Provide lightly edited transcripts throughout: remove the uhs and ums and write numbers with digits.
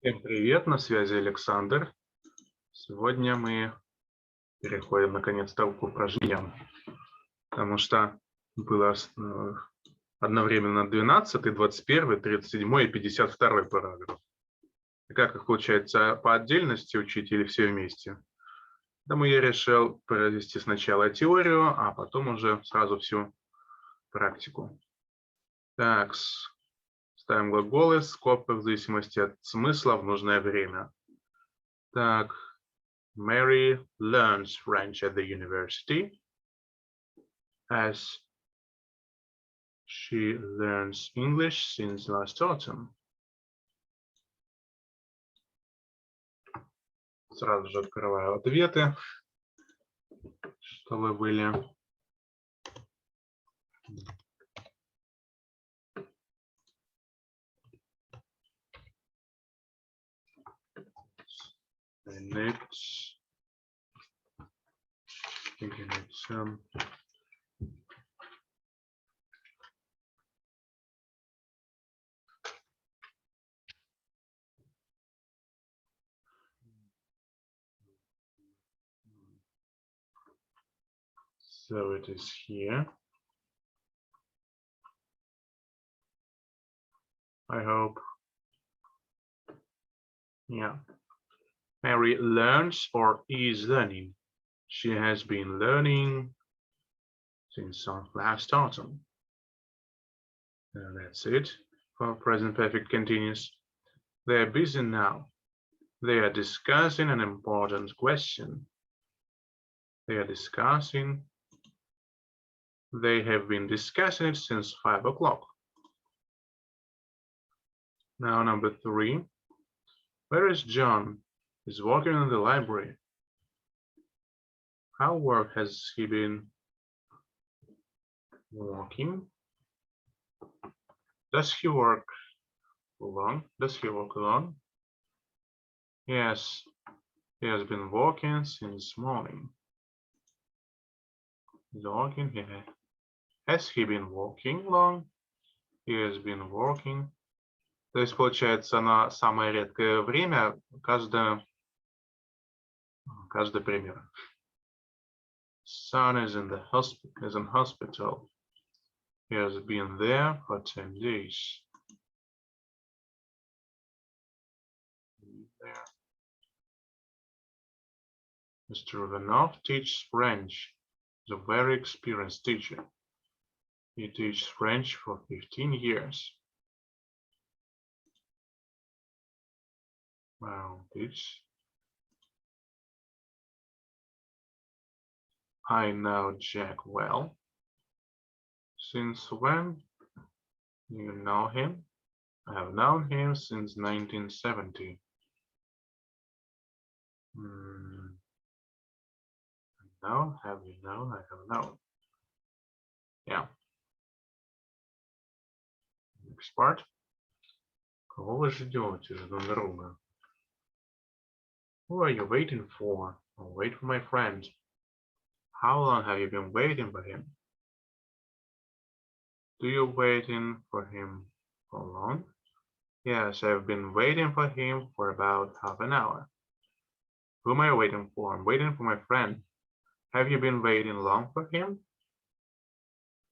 Всем привет, на связи Александр. Сегодня мы переходим наконец-то к упражнениям, потому что было одновременно 12, 21, 37 и 52 параграф. И как их получается по отдельности учить или все вместе? Поэтому я решил провести сначала теорию, а потом уже сразу всю практику. Так, ставим глаголы, скобка в зависимости от смысла в нужное время. Так. Mary learns French at the university as she learns English since last autumn. Сразу же открываю ответы, чтобы были. Next. So it is here. I hope. Yeah. Mary learns or is learning. She has been learning since last autumn. And that's it for present perfect continuous. They are busy now. They are discussing an important question. They are discussing. They have been discussing it since 5 o'clock. Now number 3. Where is John? He's working in the library. How work has he been working? Does he work alone? Does he work alone? Yes, he has been working since morning. He's working here. Has he been working long? He has been working. То есть получается на самое редкое время каждый пример. Son is in hospital. He has been there for 10 days. Mr. Ivanov teaches French. He's a very experienced teacher. He teaches French for 15 years. Wow, teach. I know Jack well. Since when? You know him? I have known him since 1970. No, have you known? I have known. Yeah. Next part. Кого вы ждете друг друга? Who are you waiting for? I'll wait for my friend. How long have you been waiting for him? Do you waiting for him for long? Yes, I've been waiting for him for about half an hour. Who am I waiting for? I'm waiting for my friend. Have you been waiting long for him?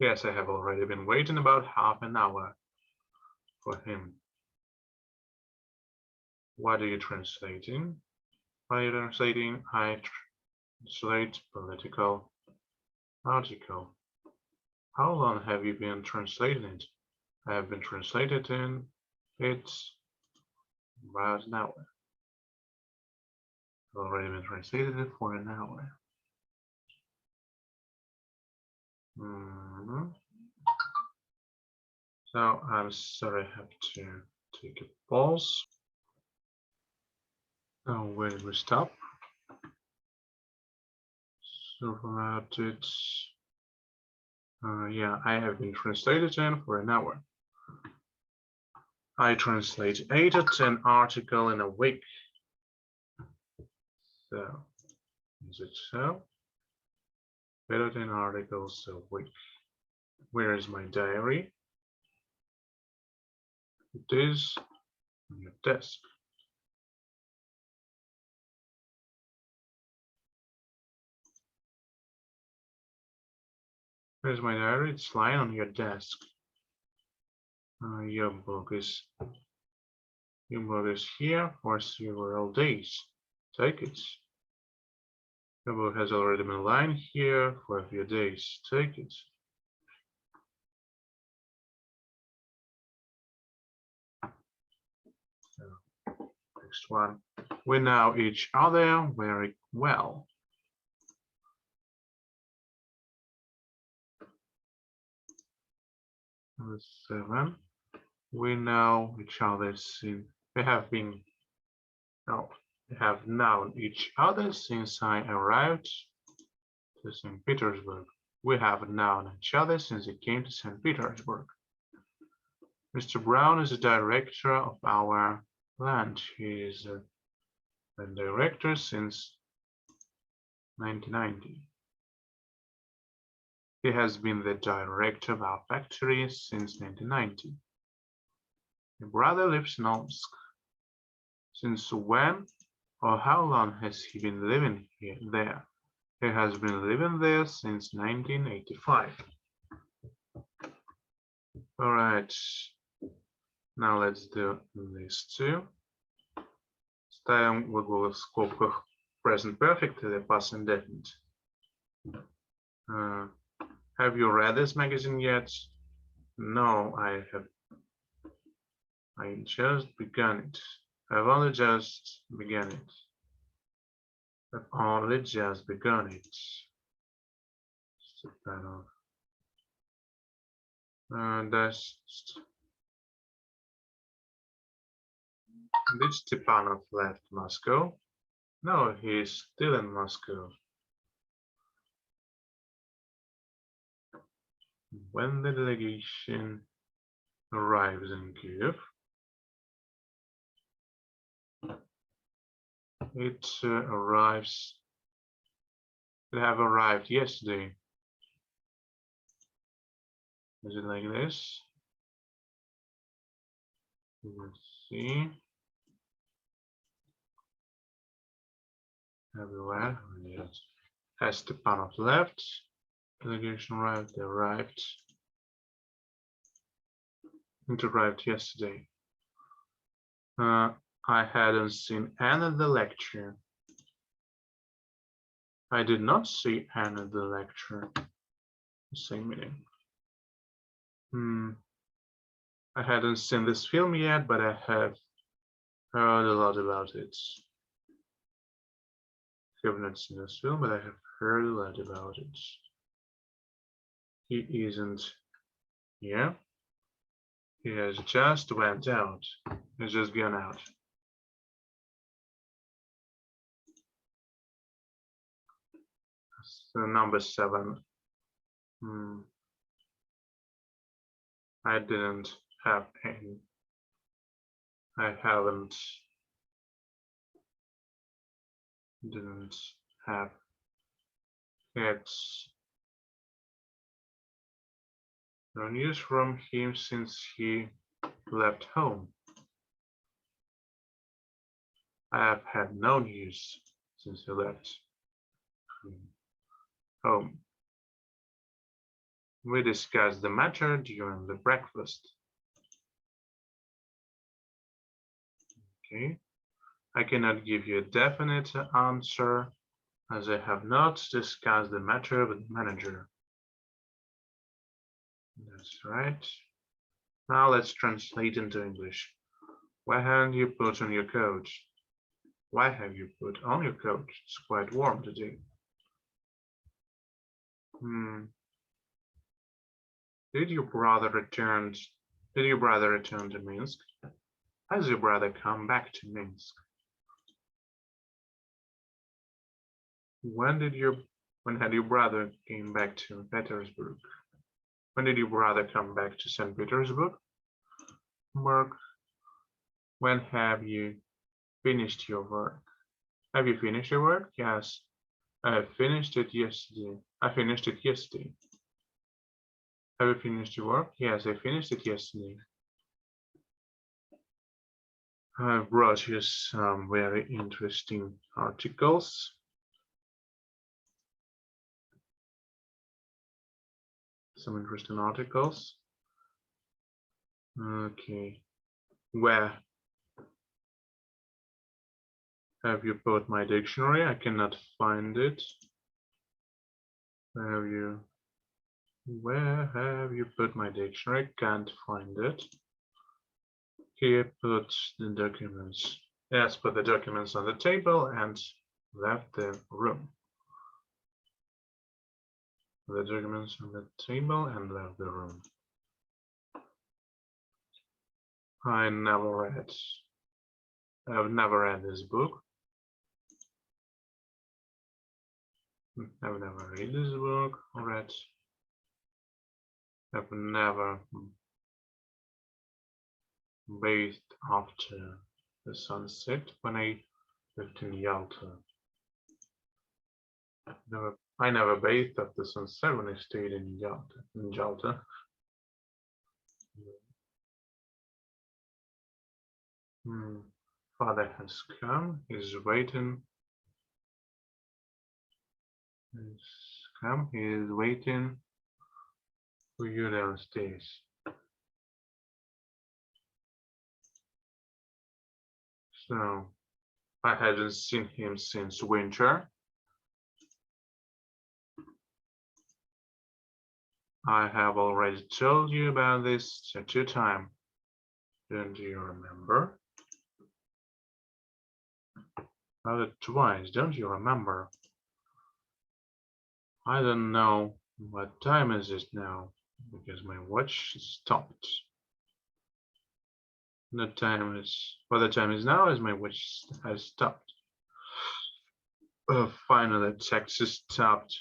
Yes, I have already been waiting about half an hour for him. What are you translating? What are you translating? I translate political article. How long have you been translating it? I have been translating it about an hour. I've already been translating it for an hour. So I'm sorry, I have to take a pause. Now when we stop. So about it. Yeah, I have been translating for an hour. I translate 8 or 10 articles in a week. So, is it so? 8 or 10 articles a week. Where is my diary? It is on your desk. Where's my diary? It's lying on your desk. Your book is here for several days. Take it. Your book has already been lying here for a few days. Take it. Next one. We know each other very well. Number 7. We know each other since we have known each other since I arrived to St. Petersburg. We have known each other since he came to St. Petersburg. Mr. Brown is the director of our plant. He is the director since 1990. He has been the director of our factory since 1990. My brother lives in Omsk. Since when or how long has he been living there? He has been living there since 1985. All right, now let's do this too. Ставим глаголы в скобках present perfect или past indefinite. Have you read this magazine yet? No, I just begun it. I've only just begun it. I've only just begun it. Did Stepanov left Moscow? No, he is still in Moscow. When the delegation arrives in Kiev, it have arrived yesterday. Is it like this? Let's see. Everywhere. Yes. Has Stepanov left? Delegation arrived. They arrived. It arrived yesterday. I hadn't seen Anna at the lecture. I did not see Anna at the lecture. Same meaning. I hadn't seen this film yet, but I have heard a lot about it. I have not seen this film, but I have heard a lot about it. He isn't here. He has just went out. He's just gone out. So number 7. I didn't have any. I didn't have had no news from him since he left home. I have had no news since he left home. We discussed the matter during the breakfast. Okay. I cannot give you a definite answer as I have not discussed the matter with the manager. That's right. Now let's translate into English. Why haven't you put on your coat? Why have you put on your coat? It's quite warm today. Did your brother return to Minsk? Has your brother come back to Minsk? When had your brother came back to Petersburg? When did your brother come back to St. Petersburg? When have you finished your work? Have you finished your work? Yes, I have finished it yesterday. I finished it yesterday. Have you finished your work? Yes, I finished it yesterday. I've brought you some very interesting articles. some interesting articles. Okay. Where have you put my dictionary? I cannot find it. Where have you put my dictionary? Can't find it. Here put the documents. Yes, put the documents on the table and left the room. The documents on the table and left the room. I never read. I've never read this book. I've never read this book. I've never bathed after the sunset when I lived in Yalta. I never bathed after sunset when I stayed in Yalta. Father has come. He's waiting. He is waiting for you downstairs. So I hadn't seen him since winter. I have already told you about this 2 times. Don't you remember? Twice, don't you remember? I don't know what time is it now because my watch stopped. What the time is now as my watch has stopped. Finally, the taxi stopped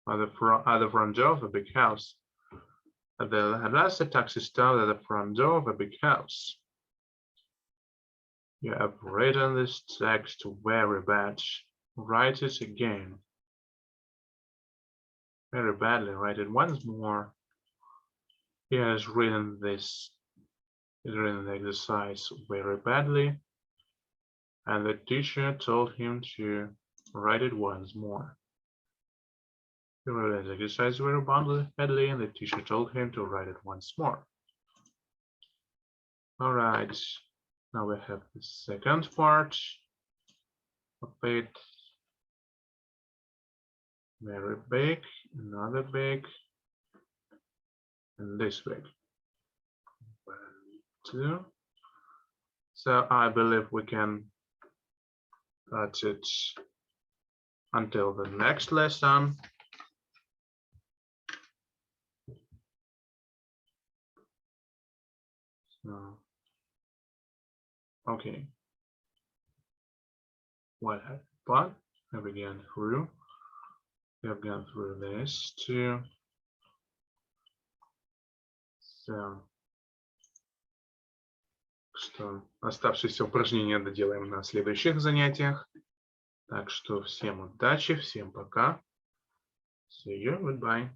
at the front door of a big house. At last, the taxi stopped at the front door of a big house. You have written this text very bad. Write it again. Very badly. Write it once more. He has written this. He's written the exercise very badly, and the teacher told him to write it once more. He wrote the exercise very badly, and the teacher told him to write it once more. All right. Now we have the second part of it. Very big, another big, and this big. 1, 2. So I believe we can cut it until the next lesson. So, okay. What part have we gone through? We have gone through this too. So, что оставшиеся упражнения доделаем на следующих занятиях. Так что всем удачи, всем пока. See you, goodbye.